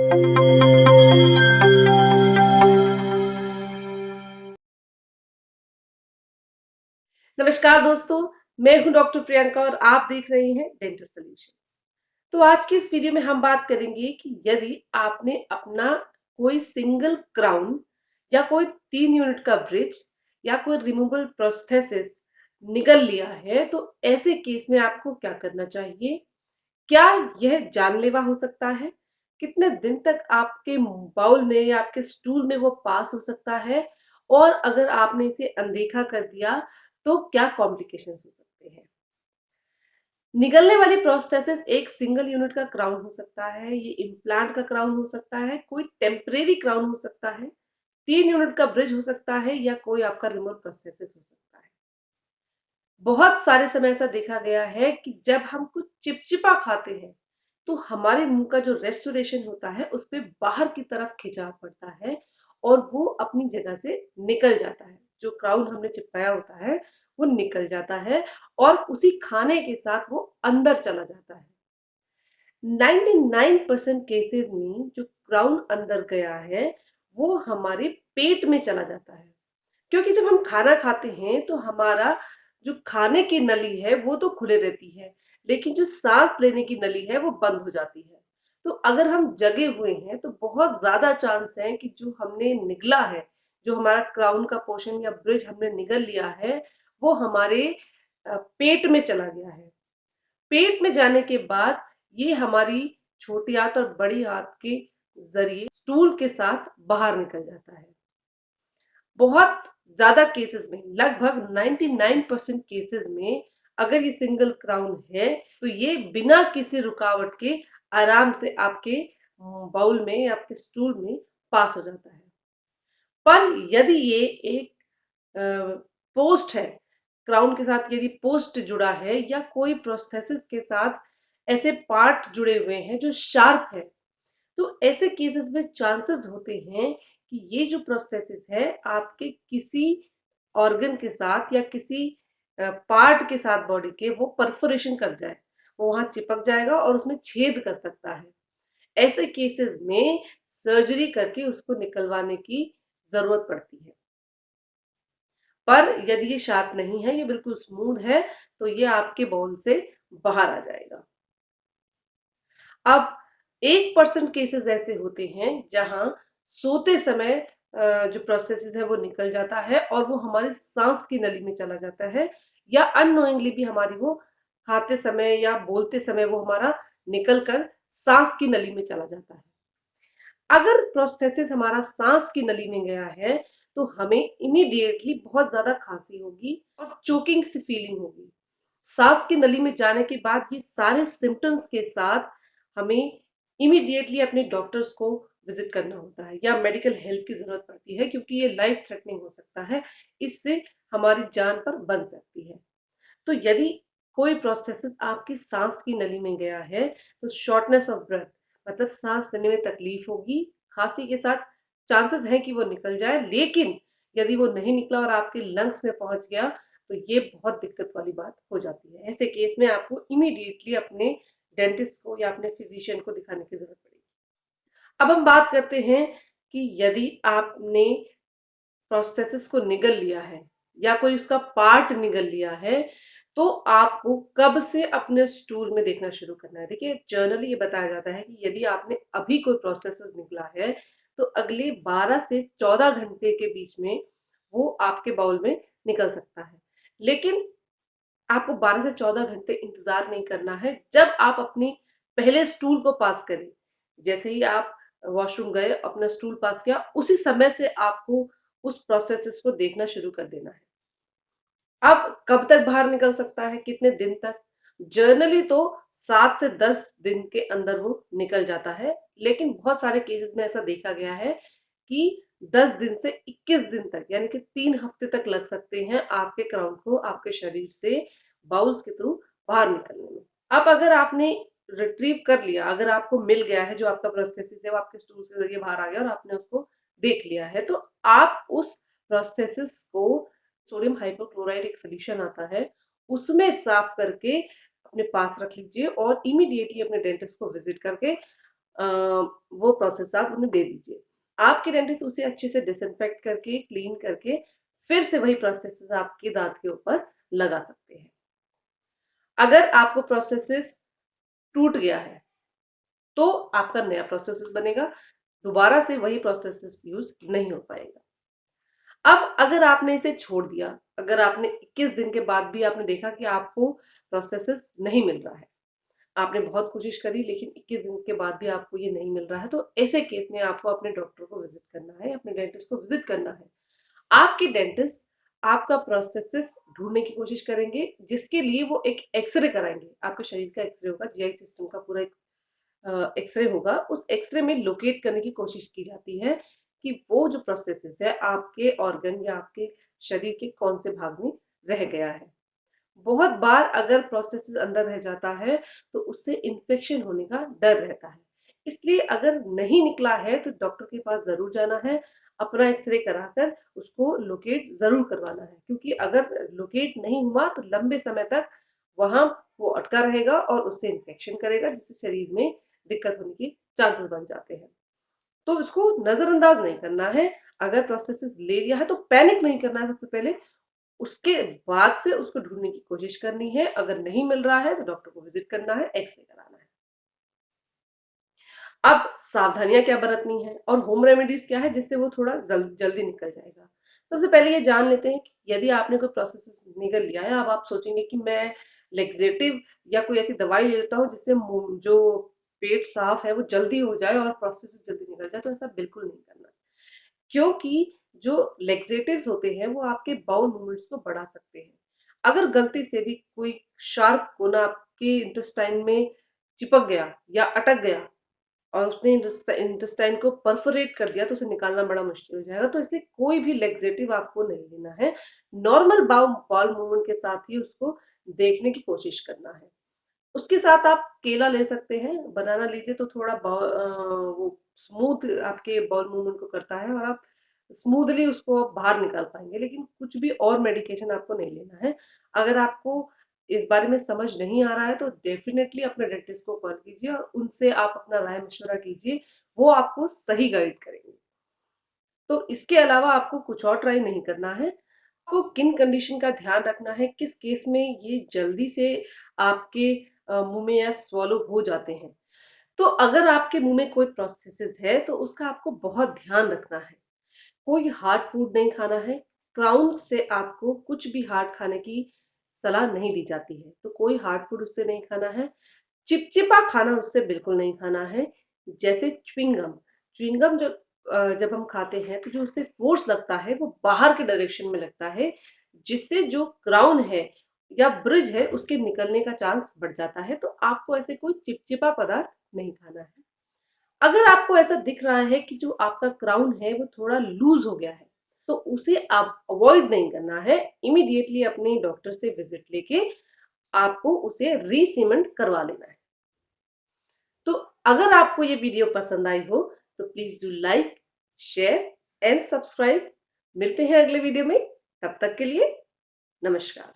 नमस्कार दोस्तों, मैं हूं डॉक्टर प्रियंका और आप देख रहे हैं डेंटल सॉल्यूशंस। तो आज की इस वीडियो में हम बात करेंगे कि यदि आपने अपना कोई सिंगल क्राउन या कोई 3 यूनिट का ब्रिज या कोई रिमूवल प्रोस्थेसिस निगल लिया है तो ऐसे केस में आपको क्या करना चाहिए। क्या यह जानलेवा हो सकता है? कितने दिन तक आपके बाउल में या आपके स्टूल में वो पास हो सकता है? और अगर आपने इसे अनदेखा कर दिया तो क्या कॉम्प्लिकेशंस हो सकते हैं? निगलने वाली प्रोस्थेसिस एक सिंगल यूनिट का क्राउन हो सकता है, ये इम्प्लांट का क्राउन हो सकता है, कोई टेम्परेरी क्राउन हो सकता है, 3 यूनिट का ब्रिज हो सकता है या कोई आपका रिमूवल प्रोस्थेसिस हो सकता है। बहुत सारे समय ऐसा देखा गया है कि जब हम कुछ चिपचिपा खाते हैं तो हमारे मुंह का जो रेस्टोरेशन होता है उस पे बाहर की तरफ खिंचाव पड़ता है और वो अपनी जगह से निकल जाता है। जो क्राउन हमने चिपकाया होता है वो निकल जाता है और उसी खाने के साथ वो अंदर चला जाता है। 99% केसेस में जो क्राउन अंदर गया है वो हमारे पेट में चला जाता है, क्योंकि जब हम खाना खाते हैं तो हमारा जो खाने की नली है वो तो खुले रहती है, लेकिन जो सांस लेने की नली है वो बंद हो जाती है। तो अगर हम जगे हुए हैं तो बहुत ज्यादा चांस है कि जो हमने निगला है, जो हमारा क्राउन का पोर्शन या ब्रिज हमने निगल लिया है, वो हमारे पेट में चला गया है। पेट में जाने के बाद ये हमारी छोटी आंत और बड़ी आंत के जरिए स्टूल के साथ बाहर निकल जाता है। बहुत ज्यादा केसेस में, लगभग 99% केसेस में, अगर ये सिंगल क्राउन है तो ये बिना किसी रुकावट के आराम से आपके बाउल में या आपके स्टूल में पास हो जाता है। पर यदि ये एक पोस्ट है, क्राउन के साथ यदि पोस्ट जुड़ा है या कोई प्रोस्थेसिस के साथ ऐसे पार्ट जुड़े हुए हैं जो शार्प है, तो ऐसे केसेस में चांसेस होते हैं कि ये जो प्रोस्थेसिस है आपके किसी ऑर्गन के साथ या किसी पार्ट के साथ बॉडी के वो परफोरेशन कर जाए, वो वहां चिपक जाएगा और उसमें छेद कर सकता है। ऐसे केसेस में सर्जरी करके उसको निकलवाने की जरूरत पड़ती है। पर यदि ये शार्प नहीं है, ये बिल्कुल स्मूथ है, तो ये आपके बाउल से बाहर आ जाएगा। अब 1% केसेस ऐसे होते हैं जहां सोते समय जो प्रोस्थेसिस है वो निकल जाता है और वो हमारी सांस की नली में चला जाता है, या अननोइंगली भी हमारी वो खाते समय या बोलते समय वो हमारा निकल कर सांस की नली में चला जाता है। अगर प्रोस्थेसिस हमारा सांस की नली में गया है तो हमें इमीडिएटली बहुत ज्यादा खांसी होगी और चोकिंग सी फीलिंग होगी। सांस की नली में जाने के बाद ये सारे सिम्टम्स के साथ हमें इमीडिएटली अपने डॉक्टर्स को विजिट करना होता है या मेडिकल हेल्प की जरूरत पड़ती है, क्योंकि ये लाइफ थ्रेटनिंग हो सकता है, इससे हमारी जान पर बन सकती है। तो यदि कोई प्रोस्थेसिस आपकी सांस की नली में गया है तो शॉर्टनेस ऑफ ब्रेथ, मतलब सांस लेने में तकलीफ होगी, खांसी के साथ चांसेस हैं कि वो निकल जाए, लेकिन यदि वो नहीं निकला और आपके लंग्स में पहुंच गया तो ये बहुत दिक्कत वाली बात हो जाती है। ऐसे केस में आपको इमीडिएटली अपने डेंटिस्ट को या अपने फिजिशियन को दिखाने की जरूरत पड़ेगी। अब हम बात करते हैं कि यदि आपने प्रोस्थेसिस को निगल लिया है या कोई उसका पार्ट निगल लिया है तो आपको कब से अपने स्टूल में देखना शुरू करना है। देखिए, जर्नली ये बताया जाता है कि यदि आपने अभी कोई प्रोस्थेसिस निकला है तो अगले 12 से 14 घंटे के बीच में वो आपके बाउल में निकल सकता है। लेकिन आपको 12 से 14 घंटे इंतजार नहीं करना है। जब आप अपनी पहले स्टूल को पास करें, जैसे ही आप वॉशरूम गए, अपना स्टूल पास किया, उसी समय से आपको उस प्रोसेस को देखना शुरू कर देना है। अब कब तक बाहर निकल सकता है, कितने दिन तक? जर्नली तो 7 से 10 दिन के अंदर वो निकल जाता है, लेकिन बहुत सारे केसेस में ऐसा देखा गया है कि 10 दिन से 21 दिन तक, यानी कि 3 हफ्ते तक लग सकते हैं आपके क्राउन को आपके शरीर से बाउल्स के थ्रू बाहर निकलने में। अब अगर आपने रिट्रीव कर लिया, अगर आपको मिल गया है जो आपका प्रोस्थेसिस है वो आपके स्टूल के जरिए बाहर आ गया और आपने उसको देख लिया है, तो आप उस प्रोस्थेसिस को, सोडियम हाइपोक्लोराइड एक सोल्यूशन आता है, उसमें साफ करके अपने पास रख लीजिए और इमीडिएटली अपने डेंटिस्ट को विजिट करके वो प्रोसेस आप उन्हें दे दीजिए। आपके डेंटिस्ट उसे अच्छे से डिसइंफेक्ट करके, क्लीन करके फिर से वही प्रोसेसेस आपके दांत के ऊपर लगा सकते हैं। अगर आपको प्रोसेसेस टूट गया है तो आपका नया प्रोसेसेस बनेगा, दोबारा से वही प्रोसेसेस यूज नहीं हो पाएगा। अब अगर आपने इसे छोड़ दिया, अगर आपने 21 दिन के बाद भी आपने देखा कि आपको प्रोसेसेस नहीं मिल रहा है, आपने बहुत कोशिश करी लेकिन 21 दिन के बाद भी आपको ये नहीं मिल रहा है, तो ऐसे केस में आपको अपने डॉक्टर को विजिट करना है, अपने डेंटिस्ट को विजिट करना है। आपके डेंटिस्ट आपका प्रोस्थेसिस ढूंढने की कोशिश करेंगे, जिसके लिए वो एक एक्सरे कराएंगे। आपके शरीर का एक्सरे होगा, जीआई सिस्टम का पूरा एक एक्सरे होगा। उस एक्सरे में लोकेट करने की कोशिश की जाती है कि वो जो प्रोस्थेसिस है आपके ऑर्गन या आपके शरीर के कौन से भाग में रह गया है। बहुत बार अगर प्रोस्थेसिस अंदर रह जाता है तो उससे इन्फेक्शन होने का डर रहता है। इसलिए अगर नहीं निकला है तो डॉक्टर के पास जरूर जाना है, अपना एक्सरे कराकर उसको लोकेट जरूर करवाना है, क्योंकि अगर लोकेट नहीं हुआ तो लंबे समय तक वहां वो अटका रहेगा और उससे इन्फेक्शन करेगा, जिससे शरीर में दिक्कत होने की चांसेस बन जाते हैं। तो उसको नजरअंदाज नहीं करना है। अगर प्रोस्थेसिस ले लिया है तो पैनिक नहीं करना है सबसे पहले, उसके बाद से उसको ढूंढने की कोशिश करनी है। अगर नहीं मिल रहा है तो डॉक्टर को विजिट करना है, एक्सरे कराना है। अब सावधानियां क्या बरतनी है और होम रेमेडीज क्या है जिससे वो थोड़ा जल्दी निकल जाएगा। सबसे पहले ये जान लेते हैं कि यदि आपने कोई प्रोसेस निकल लिया है, अब आप सोचेंगे कि मैं लेक्सेटिव या कोई ऐसी दवाई ले लेता हूँ जिससे जो पेट साफ है वो जल्दी हो जाए और प्रोसेस जल्दी निकल जाए, तो ऐसा बिल्कुल नहीं करना। क्योंकि जो लेक्सेटिव्स होते हैं वो आपके बाउल मूवमेंट्स को बढ़ा सकते हैं। अगर गलती से भी कोई शार्प कोना आपके इंटेस्टाइन में चिपक गया या अटक गया और उसने इंटेस्टाइन को परफोरेट कर दिया तो उसे निकालना बड़ा मुश्किल हो जाएगा। तो इसलिए कोई भी लेक्सेटिव आपको नहीं लेना है। नॉर्मल बाउल बाउल मूवमेंट के साथ ही उसको देखने की कोशिश करना है। उसके साथ आप केला ले सकते हैं, बनाना लीजिए तो थोड़ा वो स्मूथ आपके बाउल मूवमेंट को करता है और आप स्मूथली उसको बाहर निकाल पाएंगे। लेकिन कुछ भी और मेडिकेशन आपको नहीं लेना है। अगर आपको इस बारे में समझ नहीं आ रहा है तो डेफिनेटली अपने डेंटिस्ट को कॉल कीजिए और उनसे आप अपना राय मशवरा कीजिए, वो आपको सही गाइड करेंगे। तो इसके अलावा आपको कुछ और ट्राई नहीं करना है। आपको किन कंडीशन का ध्यान रखना है, किस केस में ये जल्दी से आपके मुंह में या स्वॉलो हो जाते हैं। तो अगर आपके मुंह में कोई प्रोस्थेसिस है तो उसका आपको बहुत ध्यान रखना है। कोई हार्ड फूड नहीं खाना है। क्राउन से आपको कुछ भी हार्ड खाने की सलाह नहीं दी जाती है, तो कोई हार्ड फूड उससे नहीं खाना है। चिपचिपा खाना उससे बिल्कुल नहीं खाना है। जैसे च्युइंगम, च्युइंगम जब हम खाते हैं तो जो उससे फोर्स लगता है वो बाहर के डायरेक्शन में लगता है, जिससे जो क्राउन है या ब्रिज है उसके निकलने का चांस बढ़ जाता है। तो आपको ऐसे कोई चिपचिपा पदार्थ नहीं खाना है। अगर आपको ऐसा दिख रहा है कि जो आपका क्राउन है वो थोड़ा लूज हो गया है तो उसे आप अवॉइड नहीं करना है। इमीडिएटली अपने डॉक्टर से विजिट लेके आपको उसे रीसीमेंट करवा लेना है। तो अगर आपको ये वीडियो पसंद आई हो तो please do like, share and subscribe. मिलते हैं अगले वीडियो में, तब तक के लिए नमस्कार।